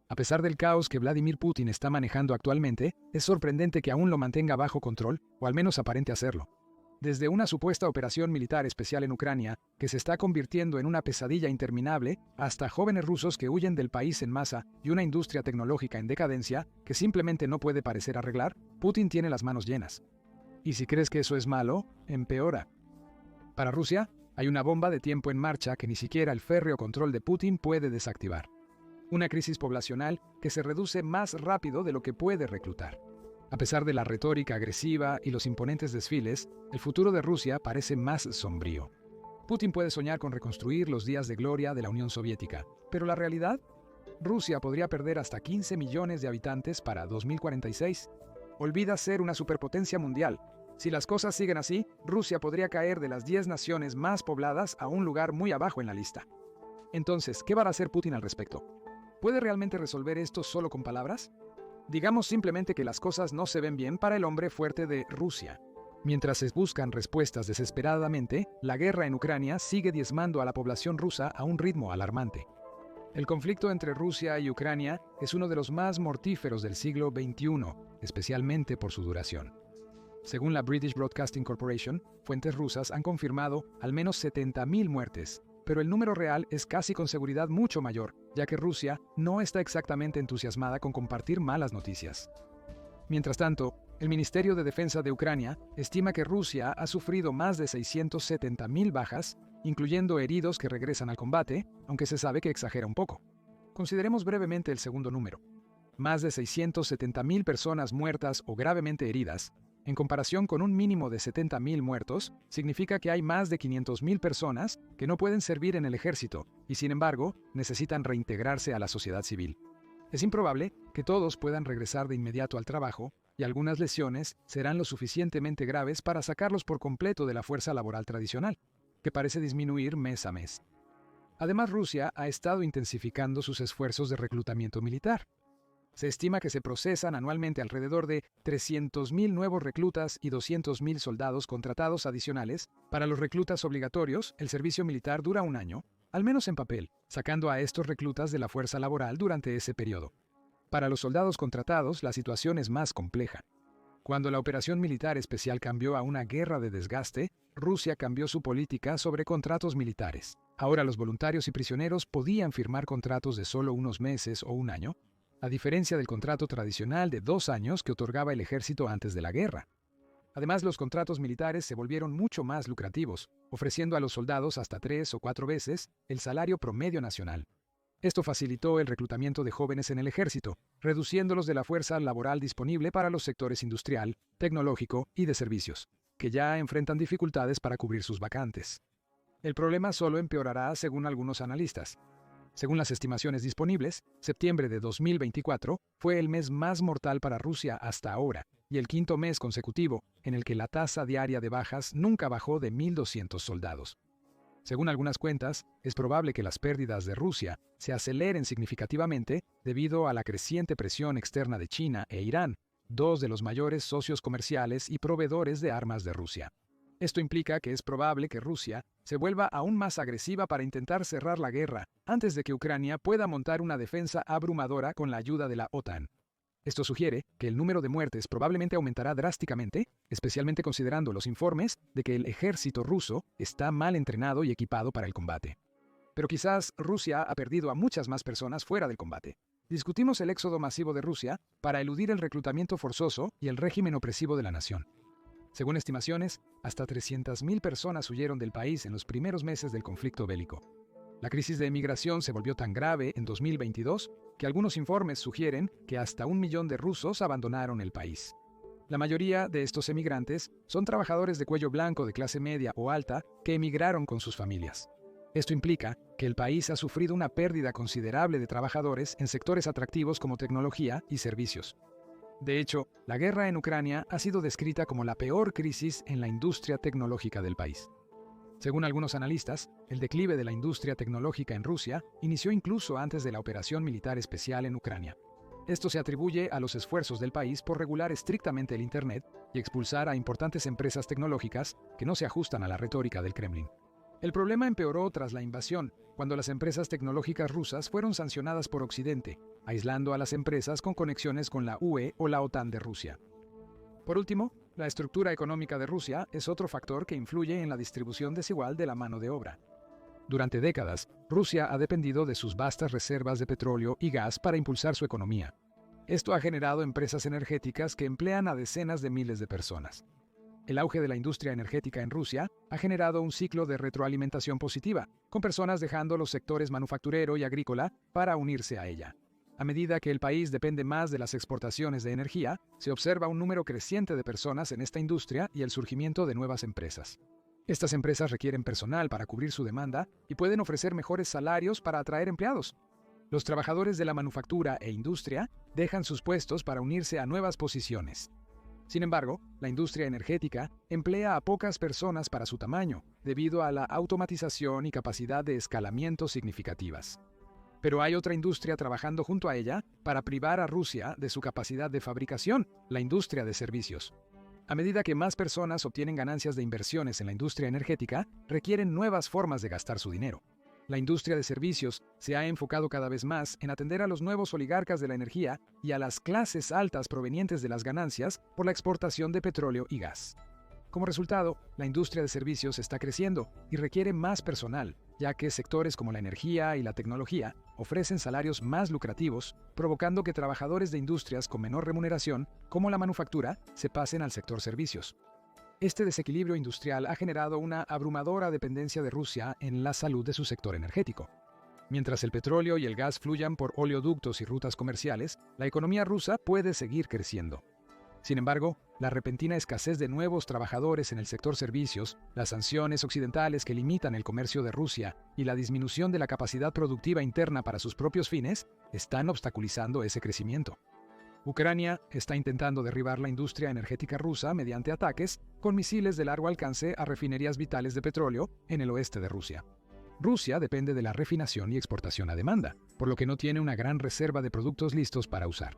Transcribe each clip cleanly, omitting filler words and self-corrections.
A pesar del caos que Vladimir Putin está manejando actualmente, es sorprendente que aún lo mantenga bajo control, o al menos aparente hacerlo. Desde una supuesta operación militar especial en Ucrania, que se está convirtiendo en una pesadilla interminable, hasta jóvenes rusos que huyen del país en masa y una industria tecnológica en decadencia que simplemente no puede parecer arreglar, Putin tiene las manos llenas. Y si crees que eso es malo, empeora. Para Rusia, hay una bomba de tiempo en marcha que ni siquiera el férreo control de Putin puede desactivar. Una crisis poblacional que se reduce más rápido de lo que puede reclutar. A pesar de la retórica agresiva y los imponentes desfiles, el futuro de Rusia parece más sombrío. Putin puede soñar con reconstruir los días de gloria de la Unión Soviética, pero la realidad, Rusia podría perder hasta 15 millones de habitantes para 2046. Olvida ser una superpotencia mundial. Si las cosas siguen así, Rusia podría caer de las 10 naciones más pobladas a un lugar muy abajo en la lista. Entonces, ¿qué va a hacer Putin al respecto? ¿Puede realmente resolver esto solo con palabras? Digamos simplemente que las cosas no se ven bien para el hombre fuerte de Rusia. Mientras se buscan respuestas desesperadamente, la guerra en Ucrania sigue diezmando a la población rusa a un ritmo alarmante. El conflicto entre Rusia y Ucrania es uno de los más mortíferos del siglo XXI, especialmente por su duración. Según la British Broadcasting Corporation, fuentes rusas han confirmado al menos 70.000 muertes, pero el número real es casi con seguridad mucho mayor, ya que Rusia no está exactamente entusiasmada con compartir malas noticias. Mientras tanto, el Ministerio de Defensa de Ucrania estima que Rusia ha sufrido más de 670.000 bajas, incluyendo heridos que regresan al combate, aunque se sabe que exagera un poco. Consideremos brevemente el segundo número. Más de 670.000 personas muertas o gravemente heridas, en comparación con un mínimo de 70.000 muertos, significa que hay más de 500.000 personas que no pueden servir en el ejército y, sin embargo, necesitan reintegrarse a la sociedad civil. Es improbable que todos puedan regresar de inmediato al trabajo y algunas lesiones serán lo suficientemente graves para sacarlos por completo de la fuerza laboral tradicional, que parece disminuir mes a mes. Además, Rusia ha estado intensificando sus esfuerzos de reclutamiento militar. Se estima que se procesan anualmente alrededor de 300.000 nuevos reclutas y 200.000 soldados contratados adicionales. Para los reclutas obligatorios, el servicio militar dura un año, al menos en papel, sacando a estos reclutas de la fuerza laboral durante ese periodo. Para los soldados contratados, la situación es más compleja. Cuando la operación militar especial cambió a una guerra de desgaste, Rusia cambió su política sobre contratos militares. Ahora los voluntarios y prisioneros podían firmar contratos de solo unos meses o un año, a diferencia del contrato tradicional de 2 años que otorgaba el ejército antes de la guerra. Además, los contratos militares se volvieron mucho más lucrativos, ofreciendo a los soldados hasta 3 o 4 veces el salario promedio nacional. Esto facilitó el reclutamiento de jóvenes en el ejército, reduciéndolos de la fuerza laboral disponible para los sectores industrial, tecnológico y de servicios, que ya enfrentan dificultades para cubrir sus vacantes. El problema solo empeorará según algunos analistas. Según las estimaciones disponibles, septiembre de 2024 fue el mes más mortal para Rusia hasta ahora, y el 5º mes consecutivo en el que la tasa diaria de bajas nunca bajó de 1.200 soldados. Según algunas cuentas, es probable que las pérdidas de Rusia se aceleren significativamente debido a la creciente presión externa de China e Irán, 2 de los mayores socios comerciales y proveedores de armas de Rusia. Esto implica que es probable que Rusia se vuelva aún más agresiva para intentar cerrar la guerra antes de que Ucrania pueda montar una defensa abrumadora con la ayuda de la OTAN. Esto sugiere que el número de muertes probablemente aumentará drásticamente, especialmente considerando los informes de que el ejército ruso está mal entrenado y equipado para el combate. Pero quizás Rusia ha perdido a muchas más personas fuera del combate. Discutimos el éxodo masivo de Rusia para eludir el reclutamiento forzoso y el régimen opresivo de la nación. Según estimaciones, hasta 300.000 personas huyeron del país en los primeros meses del conflicto bélico. La crisis de emigración se volvió tan grave en 2022 que algunos informes sugieren que hasta 1 millón de rusos abandonaron el país. La mayoría de estos emigrantes son trabajadores de cuello blanco de clase media o alta que emigraron con sus familias. Esto implica que el país ha sufrido una pérdida considerable de trabajadores en sectores atractivos como tecnología y servicios. De hecho, la guerra en Ucrania ha sido descrita como la peor crisis en la industria tecnológica del país. Según algunos analistas, el declive de la industria tecnológica en Rusia inició incluso antes de la operación militar especial en Ucrania. Esto se atribuye a los esfuerzos del país por regular estrictamente el Internet y expulsar a importantes empresas tecnológicas que no se ajustan a la retórica del Kremlin. El problema empeoró tras la invasión, cuando las empresas tecnológicas rusas fueron sancionadas por Occidente, aislando a las empresas con conexiones con la UE o la OTAN de Rusia. Por último, la estructura económica de Rusia es otro factor que influye en la distribución desigual de la mano de obra. Durante décadas, Rusia ha dependido de sus vastas reservas de petróleo y gas para impulsar su economía. Esto ha generado empresas energéticas que emplean a decenas de miles de personas. El auge de la industria energética en Rusia ha generado un ciclo de retroalimentación positiva, con personas dejando los sectores manufacturero y agrícola para unirse a ella. A medida que el país depende más de las exportaciones de energía, se observa un número creciente de personas en esta industria y el surgimiento de nuevas empresas. Estas empresas requieren personal para cubrir su demanda y pueden ofrecer mejores salarios para atraer empleados. Los trabajadores de la manufactura e industria dejan sus puestos para unirse a nuevas posiciones. Sin embargo, la industria energética emplea a pocas personas para su tamaño, debido a la automatización y capacidad de escalamiento significativas. Pero hay otra industria trabajando junto a ella para privar a Rusia de su capacidad de fabricación, la industria de servicios. A medida que más personas obtienen ganancias de inversiones en la industria energética, requieren nuevas formas de gastar su dinero. La industria de servicios se ha enfocado cada vez más en atender a los nuevos oligarcas de la energía y a las clases altas provenientes de las ganancias por la exportación de petróleo y gas. Como resultado, la industria de servicios está creciendo y requiere más personal, ya que sectores como la energía y la tecnología ofrecen salarios más lucrativos, provocando que trabajadores de industrias con menor remuneración, como la manufactura, se pasen al sector servicios. Este desequilibrio industrial ha generado una abrumadora dependencia de Rusia en la salud de su sector energético. Mientras el petróleo y el gas fluyan por oleoductos y rutas comerciales, la economía rusa puede seguir creciendo. Sin embargo, la repentina escasez de nuevos trabajadores en el sector servicios, las sanciones occidentales que limitan el comercio de Rusia y la disminución de la capacidad productiva interna para sus propios fines están obstaculizando ese crecimiento. Ucrania está intentando derribar la industria energética rusa mediante ataques con misiles de largo alcance a refinerías vitales de petróleo en el oeste de Rusia. Rusia depende de la refinación y exportación a demanda, por lo que no tiene una gran reserva de productos listos para usar.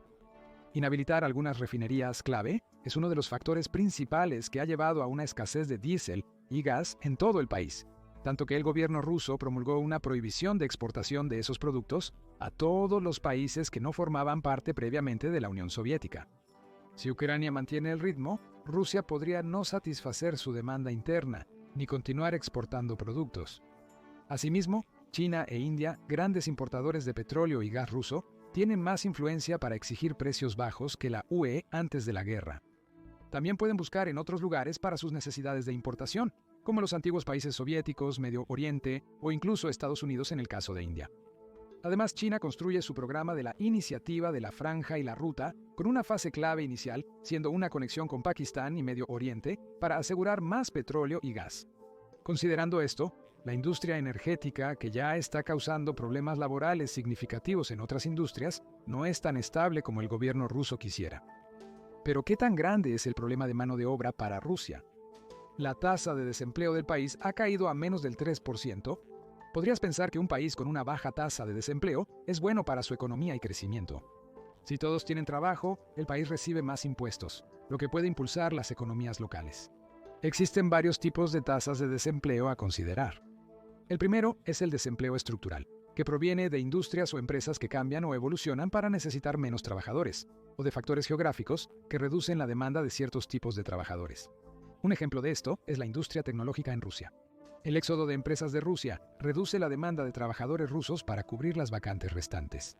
Inhabilitar algunas refinerías clave es uno de los factores principales que ha llevado a una escasez de diésel y gas en todo el país, tanto que el gobierno ruso promulgó una prohibición de exportación de esos productos a todos los países que no formaban parte previamente de la Unión Soviética. Si Ucrania mantiene el ritmo, Rusia podría no satisfacer su demanda interna, ni continuar exportando productos. Asimismo, China e India, grandes importadores de petróleo y gas ruso, tienen más influencia para exigir precios bajos que la UE antes de la guerra. También pueden buscar en otros lugares para sus necesidades de importación, como los antiguos países soviéticos, Medio Oriente o incluso Estados Unidos en el caso de India. Además, China construye su programa de la Iniciativa de la Franja y la Ruta con una fase clave inicial, siendo una conexión con Pakistán y Medio Oriente para asegurar más petróleo y gas. Considerando esto, la industria energética, que ya está causando problemas laborales significativos en otras industrias, no es tan estable como el gobierno ruso quisiera. Pero ¿qué tan grande es el problema de mano de obra para Rusia? La tasa de desempleo del país ha caído a menos del 3%. Podrías pensar que un país con una baja tasa de desempleo es bueno para su economía y crecimiento. Si todos tienen trabajo, el país recibe más impuestos, lo que puede impulsar las economías locales. Existen varios tipos de tasas de desempleo a considerar. El primero es el desempleo estructural, que proviene de industrias o empresas que cambian o evolucionan para necesitar menos trabajadores, o de factores geográficos que reducen la demanda de ciertos tipos de trabajadores. Un ejemplo de esto es la industria tecnológica en Rusia. El éxodo de empresas de Rusia reduce la demanda de trabajadores rusos para cubrir las vacantes restantes.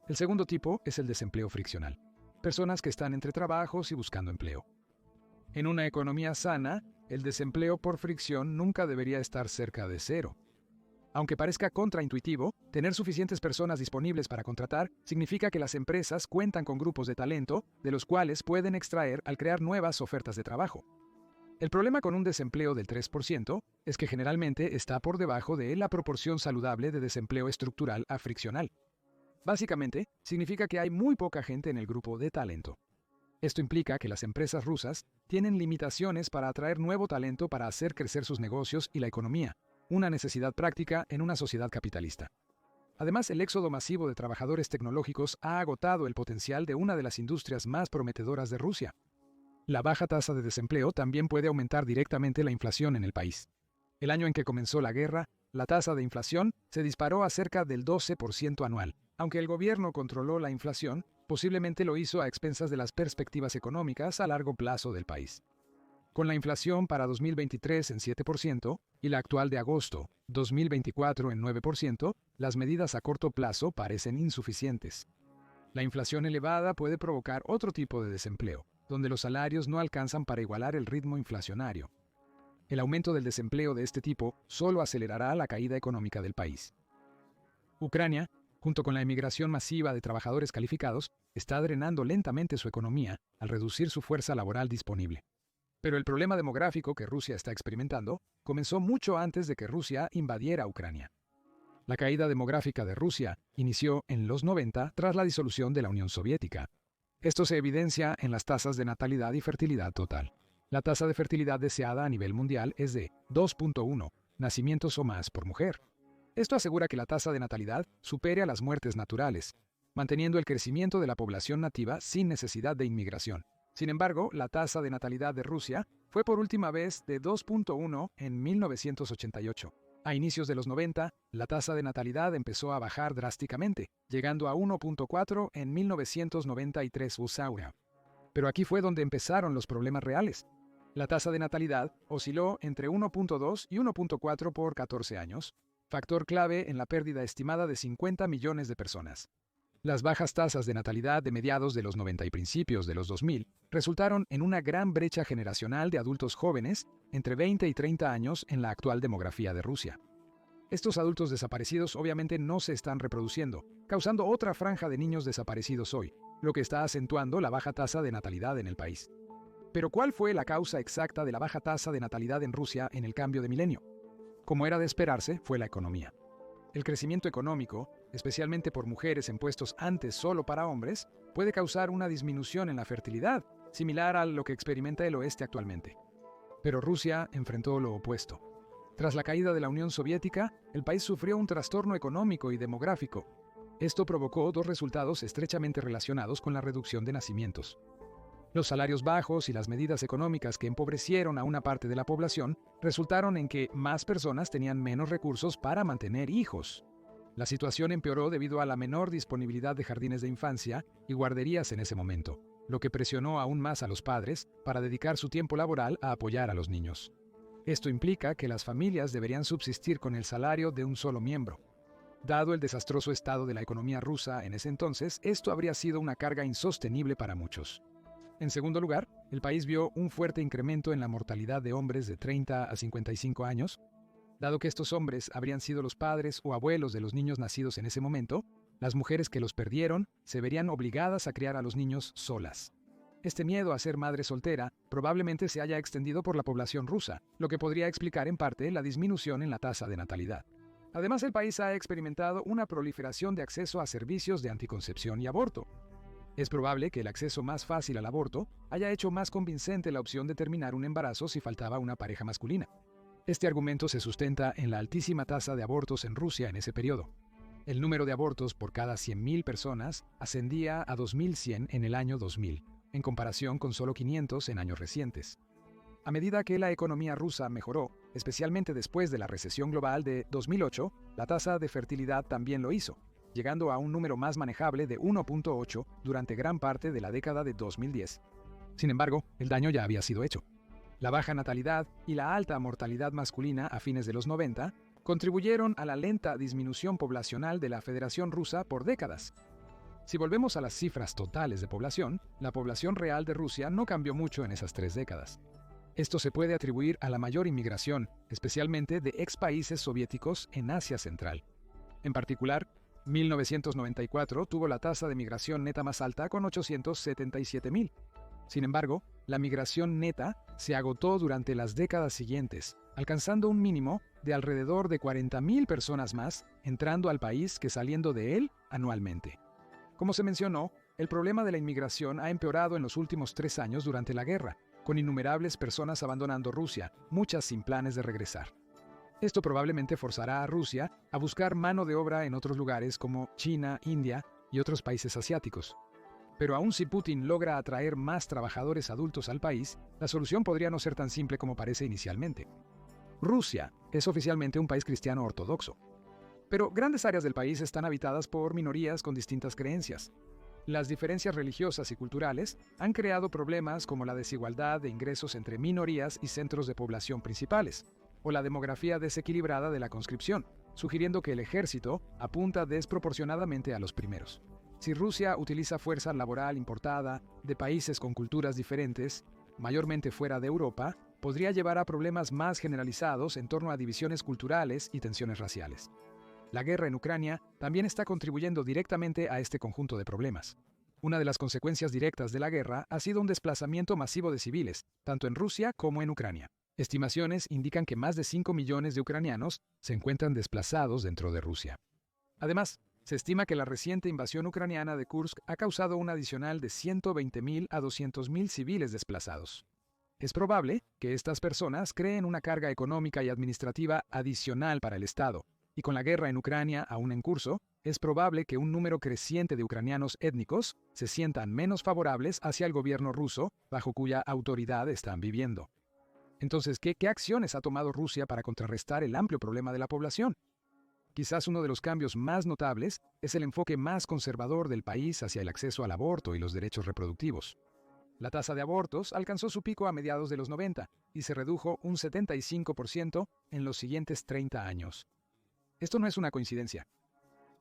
El segundo tipo es el desempleo friccional, personas que están entre trabajos y buscando empleo. En una economía sana, el desempleo por fricción nunca debería estar cerca de cero. Aunque parezca contraintuitivo, tener suficientes personas disponibles para contratar significa que las empresas cuentan con grupos de talento de los cuales pueden extraer al crear nuevas ofertas de trabajo. El problema con un desempleo del 3% es que generalmente está por debajo de la proporción saludable de desempleo estructural a friccional. Básicamente, significa que hay muy poca gente en el grupo de talento. Esto implica que las empresas rusas tienen limitaciones para atraer nuevo talento para hacer crecer sus negocios y la economía, una necesidad práctica en una sociedad capitalista. Además, el éxodo masivo de trabajadores tecnológicos ha agotado el potencial de una de las industrias más prometedoras de Rusia. La baja tasa de desempleo también puede aumentar directamente la inflación en el país. El año en que comenzó la guerra, la tasa de inflación se disparó a cerca del 12% anual. Aunque el gobierno controló la inflación, posiblemente lo hizo a expensas de las perspectivas económicas a largo plazo del país. Con la inflación para 2023 en 7% y la actual de agosto 2024 en 9%, las medidas a corto plazo parecen insuficientes. La inflación elevada puede provocar otro tipo de desempleo, donde los salarios no alcanzan para igualar el ritmo inflacionario. El aumento del desempleo de este tipo solo acelerará la caída económica del país. Ucrania, junto con la emigración masiva de trabajadores calificados, está drenando lentamente su economía al reducir su fuerza laboral disponible. Pero el problema demográfico que Rusia está experimentando comenzó mucho antes de que Rusia invadiera Ucrania. La caída demográfica de Rusia inició en los 90 tras la disolución de la Unión Soviética. Esto se evidencia en las tasas de natalidad y fertilidad total. La tasa de fertilidad deseada a nivel mundial es de 2.1 nacimientos o más por mujer. Esto asegura que la tasa de natalidad supere a las muertes naturales, manteniendo el crecimiento de la población nativa sin necesidad de inmigración. Sin embargo, la tasa de natalidad de Rusia fue por última vez de 2.1 en 1988. A inicios de los 90, la tasa de natalidad empezó a bajar drásticamente, llegando a 1.4 en 1993 usaura. Pero aquí fue donde empezaron los problemas reales. La tasa de natalidad osciló entre 1.2 y 1.4 por 14 años, factor clave en la pérdida estimada de 50 millones de personas. Las bajas tasas de natalidad de mediados de los 90 y principios de los 2000 resultaron en una gran brecha generacional de adultos jóvenes entre 20 y 30 años en la actual demografía de Rusia. Estos adultos desaparecidos obviamente no se están reproduciendo, causando otra franja de niños desaparecidos hoy, lo que está acentuando la baja tasa de natalidad en el país. Pero ¿cuál fue la causa exacta de la baja tasa de natalidad en Rusia en el cambio de milenio? Como era de esperarse, fue la economía. El crecimiento económico, especialmente por mujeres en puestos antes solo para hombres, puede causar una disminución en la fertilidad, similar a lo que experimenta el oeste actualmente. Pero Rusia enfrentó lo opuesto. Tras la caída de la Unión Soviética, el país sufrió un trastorno económico y demográfico. Esto provocó dos resultados estrechamente relacionados con la reducción de nacimientos. Los salarios bajos y las medidas económicas que empobrecieron a una parte de la población resultaron en que más personas tenían menos recursos para mantener hijos. La situación empeoró debido a la menor disponibilidad de jardines de infancia y guarderías en ese momento, lo que presionó aún más a los padres para dedicar su tiempo laboral a apoyar a los niños. Esto implica que las familias deberían subsistir con el salario de un solo miembro. Dado el desastroso estado de la economía rusa en ese entonces, esto habría sido una carga insostenible para muchos. En segundo lugar, el país vio un fuerte incremento en la mortalidad de hombres de 30 a 55 años. Dado que estos hombres habrían sido los padres o abuelos de los niños nacidos en ese momento, las mujeres que los perdieron se verían obligadas a criar a los niños solas. Este miedo a ser madre soltera probablemente se haya extendido por la población rusa, lo que podría explicar en parte la disminución en la tasa de natalidad. Además, el país ha experimentado una proliferación de acceso a servicios de anticoncepción y aborto. Es probable que el acceso más fácil al aborto haya hecho más convincente la opción de terminar un embarazo si faltaba una pareja masculina. Este argumento se sustenta en la altísima tasa de abortos en Rusia en ese periodo. El número de abortos por cada 100.000 personas ascendía a 2.100 en el año 2000, en comparación con solo 500 en años recientes. A medida que la economía rusa mejoró, especialmente después de la recesión global de 2008, la tasa de fertilidad también lo hizo, llegando a un número más manejable de 1.8 durante gran parte de la década de 2010. Sin embargo, el daño ya había sido hecho. La baja natalidad y la alta mortalidad masculina a fines de los 90 contribuyeron a la lenta disminución poblacional de la Federación Rusa por décadas. Si volvemos a las cifras totales de población, la población real de Rusia no cambió mucho en esas 3 décadas. Esto se puede atribuir a la mayor inmigración, especialmente de ex países soviéticos en Asia Central. En particular, 1994 tuvo la tasa de migración neta más alta con 877.000. Sin embargo, la migración neta se agotó durante las décadas siguientes, alcanzando un mínimo de alrededor de 40.000 personas más entrando al país que saliendo de él anualmente. Como se mencionó, el problema de la inmigración ha empeorado en los últimos 3 años durante la guerra, con innumerables personas abandonando Rusia, muchas sin planes de regresar. Esto probablemente forzará a Rusia a buscar mano de obra en otros lugares como China, India y otros países asiáticos. Pero aun si Putin logra atraer más trabajadores adultos al país, la solución podría no ser tan simple como parece inicialmente. Rusia es oficialmente un país cristiano ortodoxo, pero grandes áreas del país están habitadas por minorías con distintas creencias. Las diferencias religiosas y culturales han creado problemas como la desigualdad de ingresos entre minorías y centros de población principales, o la demografía desequilibrada de la conscripción, sugiriendo que el ejército apunta desproporcionadamente a los primeros. Si Rusia utiliza fuerza laboral importada de países con culturas diferentes, mayormente fuera de Europa, podría llevar a problemas más generalizados en torno a divisiones culturales y tensiones raciales. La guerra en Ucrania también está contribuyendo directamente a este conjunto de problemas. Una de las consecuencias directas de la guerra ha sido un desplazamiento masivo de civiles, tanto en Rusia como en Ucrania. Estimaciones indican que más de 5 millones de ucranianos se encuentran desplazados dentro de Rusia. Además, se estima que la reciente invasión ucraniana de Kursk ha causado un adicional de 120.000 a 200.000 civiles desplazados. Es probable que estas personas creen una carga económica y administrativa adicional para el Estado, y con la guerra en Ucrania aún en curso, es probable que un número creciente de ucranianos étnicos se sientan menos favorables hacia el gobierno ruso, bajo cuya autoridad están viviendo. Entonces, ¿qué acciones ha tomado Rusia para contrarrestar el amplio problema de la población? Quizás uno de los cambios más notables es el enfoque más conservador del país hacia el acceso al aborto y los derechos reproductivos. La tasa de abortos alcanzó su pico a mediados de los 90 y se redujo un 75% en los siguientes 30 años. Esto no es una coincidencia.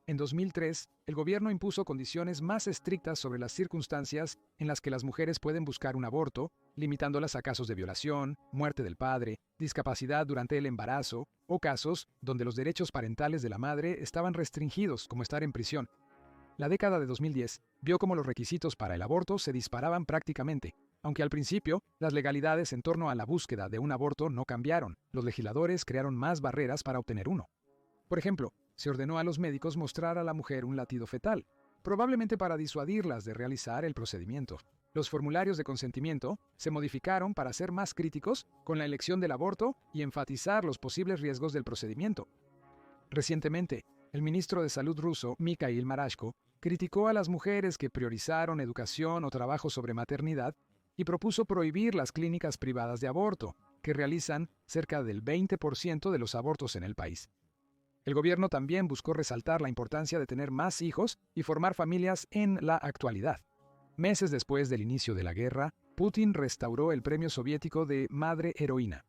En 2003, el gobierno impuso condiciones más estrictas sobre las circunstancias en las que las mujeres pueden buscar un aborto, limitándolas a casos de violación, muerte del padre, discapacidad durante el embarazo o casos donde los derechos parentales de la madre estaban restringidos, como estar en prisión. La década de 2010 vio cómo los requisitos para el aborto se disparaban prácticamente. Aunque al principio, las legalidades en torno a la búsqueda de un aborto no cambiaron, los legisladores crearon más barreras para obtener uno. Por ejemplo, se ordenó a los médicos mostrar a la mujer un latido fetal, probablemente para disuadirlas de realizar el procedimiento. Los formularios de consentimiento se modificaron para ser más críticos con la elección del aborto y enfatizar los posibles riesgos del procedimiento. Recientemente, el ministro de Salud ruso, Mikhail Marashko, criticó a las mujeres que priorizaron educación o trabajo sobre maternidad y propuso prohibir las clínicas privadas de aborto, que realizan cerca del 20% de los abortos en el país. El gobierno también buscó resaltar la importancia de tener más hijos y formar familias en la actualidad. Meses después del inicio de la guerra, Putin restauró el premio soviético de Madre Heroína.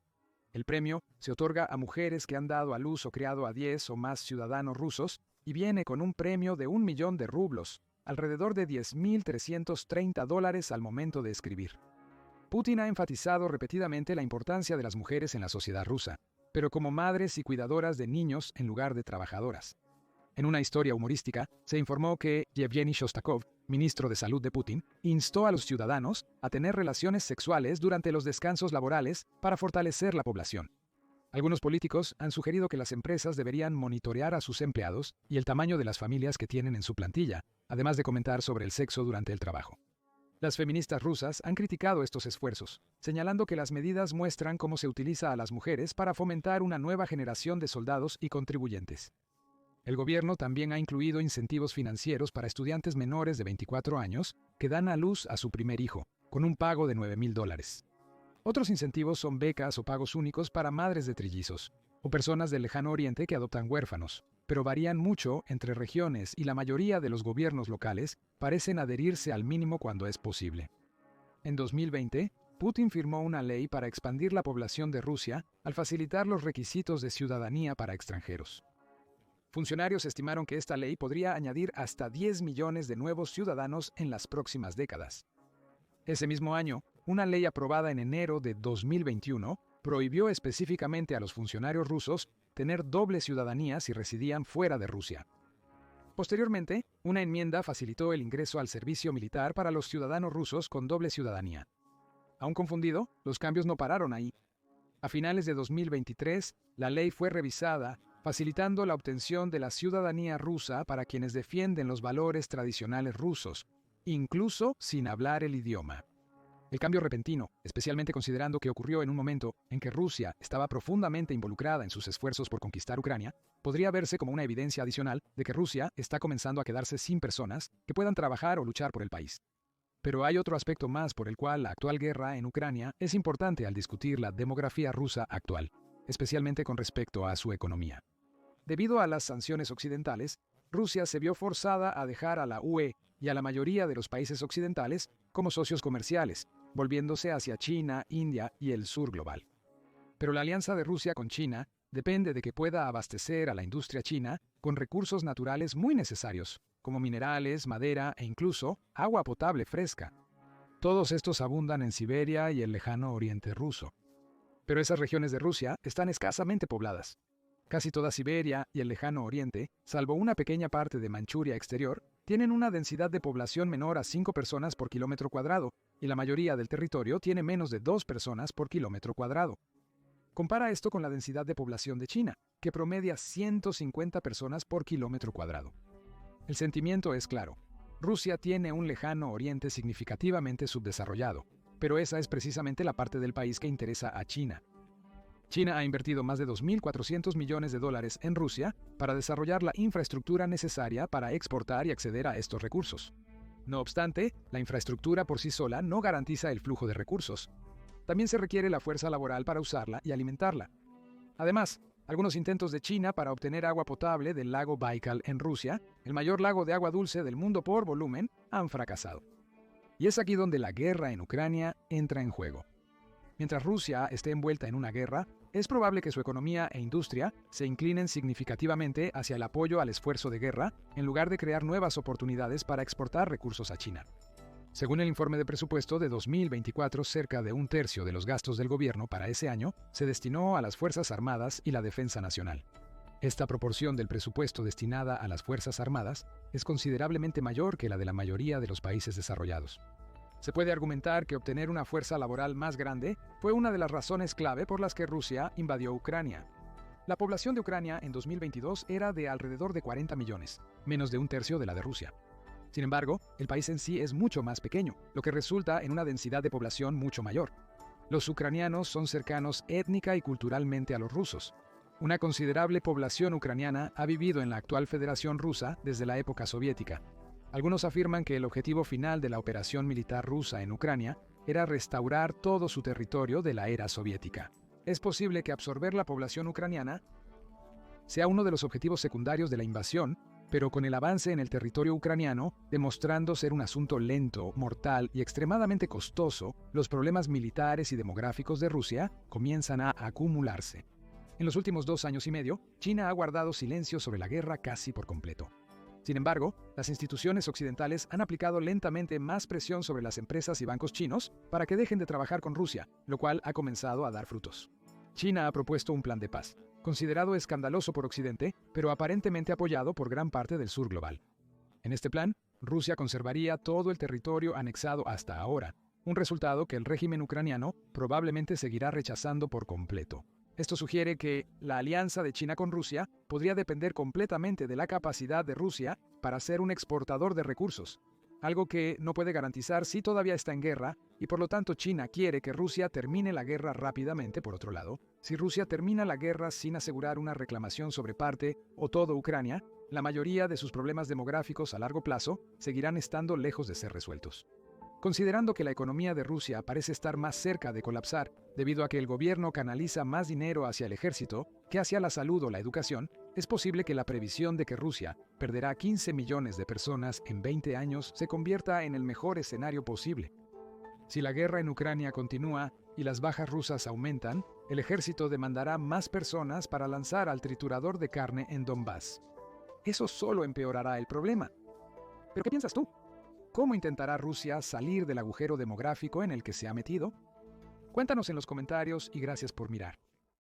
El premio se otorga a mujeres que han dado a luz o criado a 10 o más ciudadanos rusos y viene con un premio de 1 millón de rublos, alrededor de $10.330 al momento de escribir. Putin ha enfatizado repetidamente la importancia de las mujeres en la sociedad rusa, pero como madres y cuidadoras de niños en lugar de trabajadoras. En una historia humorística, se informó que Yevgeny Shostakov, ministro de Salud de Putin, instó a los ciudadanos a tener relaciones sexuales durante los descansos laborales para fortalecer la población. Algunos políticos han sugerido que las empresas deberían monitorear a sus empleados y el tamaño de las familias que tienen en su plantilla, además de comentar sobre el sexo durante el trabajo. Las feministas rusas han criticado estos esfuerzos, señalando que las medidas muestran cómo se utiliza a las mujeres para fomentar una nueva generación de soldados y contribuyentes. El gobierno también ha incluido incentivos financieros para estudiantes menores de 24 años que dan a luz a su primer hijo, con un pago de $9.000. Otros incentivos son becas o pagos únicos para madres de trillizos, o personas del lejano oriente que adoptan huérfanos, pero varían mucho entre regiones y la mayoría de los gobiernos locales parecen adherirse al mínimo cuando es posible. En 2020, Putin firmó una ley para expandir la población de Rusia al facilitar los requisitos de ciudadanía para extranjeros. Funcionarios estimaron que esta ley podría añadir hasta 10 millones de nuevos ciudadanos en las próximas décadas. Ese mismo año, una ley aprobada en enero de 2021 prohibió específicamente a los funcionarios rusos tener doble ciudadanía si residían fuera de Rusia. Posteriormente, una enmienda facilitó el ingreso al servicio militar para los ciudadanos rusos con doble ciudadanía. Aún confundido, los cambios no pararon ahí. A finales de 2023, la ley fue revisada, facilitando la obtención de la ciudadanía rusa para quienes defienden los valores tradicionales rusos, incluso sin hablar el idioma. El cambio repentino, especialmente considerando que ocurrió en un momento en que Rusia estaba profundamente involucrada en sus esfuerzos por conquistar Ucrania, podría verse como una evidencia adicional de que Rusia está comenzando a quedarse sin personas que puedan trabajar o luchar por el país. Pero hay otro aspecto más por el cual la actual guerra en Ucrania es importante al discutir la demografía rusa actual. especialmente con respecto a su economía. Debido a las sanciones occidentales, Rusia se vio forzada a dejar a la UE y a la mayoría de los países occidentales como socios comerciales, volviéndose hacia China, India y el sur global. Pero la alianza de Rusia con China depende de que pueda abastecer a la industria china con recursos naturales muy necesarios, como minerales, madera e incluso agua potable fresca. Todos estos abundan en Siberia y el lejano oriente ruso. Pero esas regiones de Rusia están escasamente pobladas. Casi toda Siberia y el lejano oriente, salvo una pequeña parte de Manchuria exterior, tienen una densidad de población menor a 5 personas por kilómetro cuadrado, y la mayoría del territorio tiene menos de 2 personas por kilómetro cuadrado. Compara esto con la densidad de población de China, que promedia 150 personas por kilómetro cuadrado. El sentimiento es claro. Rusia tiene un lejano oriente significativamente subdesarrollado, pero esa es precisamente la parte del país que interesa a China. China ha invertido más de 2.400 millones de dólares en Rusia para desarrollar la infraestructura necesaria para exportar y acceder a estos recursos. No obstante, la infraestructura por sí sola no garantiza el flujo de recursos. También se requiere la fuerza laboral para usarla y alimentarla. Además, algunos intentos de China para obtener agua potable del lago Baikal en Rusia, el mayor lago de agua dulce del mundo por volumen, han fracasado. Y es aquí donde la guerra en Ucrania entra en juego. Mientras Rusia esté envuelta en una guerra, es probable que su economía e industria se inclinen significativamente hacia el apoyo al esfuerzo de guerra, en lugar de crear nuevas oportunidades para exportar recursos a China. Según el informe de presupuesto de 2024, cerca de un tercio de los gastos del gobierno para ese año se destinó a las Fuerzas Armadas y la defensa nacional. Esta proporción del presupuesto destinada a las Fuerzas Armadas es considerablemente mayor que la de la mayoría de los países desarrollados. Se puede argumentar que obtener una fuerza laboral más grande fue una de las razones clave por las que Rusia invadió Ucrania. La población de Ucrania en 2022 era de alrededor de 40 millones, menos de un tercio de la de Rusia. Sin embargo, el país en sí es mucho más pequeño, lo que resulta en una densidad de población mucho mayor. Los ucranianos son cercanos étnica y culturalmente a los rusos. Una considerable población ucraniana ha vivido en la actual Federación Rusa desde la época soviética. Algunos afirman que el objetivo final de la operación militar rusa en Ucrania era restaurar todo su territorio de la era soviética. Es posible que absorber la población ucraniana sea uno de los objetivos secundarios de la invasión, pero con el avance en el territorio ucraniano, demostrando ser un asunto lento, mortal y extremadamente costoso, los problemas militares y demográficos de Rusia comienzan a acumularse. En los últimos 2 años y medio, China ha guardado silencio sobre la guerra casi por completo. Sin embargo, las instituciones occidentales han aplicado lentamente más presión sobre las empresas y bancos chinos para que dejen de trabajar con Rusia, lo cual ha comenzado a dar frutos. China ha propuesto un plan de paz, considerado escandaloso por Occidente, pero aparentemente apoyado por gran parte del sur global. En este plan, Rusia conservaría todo el territorio anexado hasta ahora, un resultado que el régimen ucraniano probablemente seguirá rechazando por completo. Esto sugiere que la alianza de China con Rusia podría depender completamente de la capacidad de Rusia para ser un exportador de recursos, algo que no puede garantizar si todavía está en guerra, y por lo tanto China quiere que Rusia termine la guerra rápidamente. Por otro lado, si Rusia termina la guerra sin asegurar una reclamación sobre parte o todo Ucrania, la mayoría de sus problemas demográficos a largo plazo seguirán estando lejos de ser resueltos. Considerando que la economía de Rusia parece estar más cerca de colapsar debido a que el gobierno canaliza más dinero hacia el ejército que hacia la salud o la educación, es posible que la previsión de que Rusia perderá 15 millones de personas en 20 años se convierta en el mejor escenario posible. Si la guerra en Ucrania continúa y las bajas rusas aumentan, el ejército demandará más personas para lanzar al triturador de carne en Donbass. Eso solo empeorará el problema. ¿Pero qué piensas tú? ¿Cómo intentará Rusia salir del agujero demográfico en el que se ha metido? Cuéntanos en los comentarios y gracias por mirar.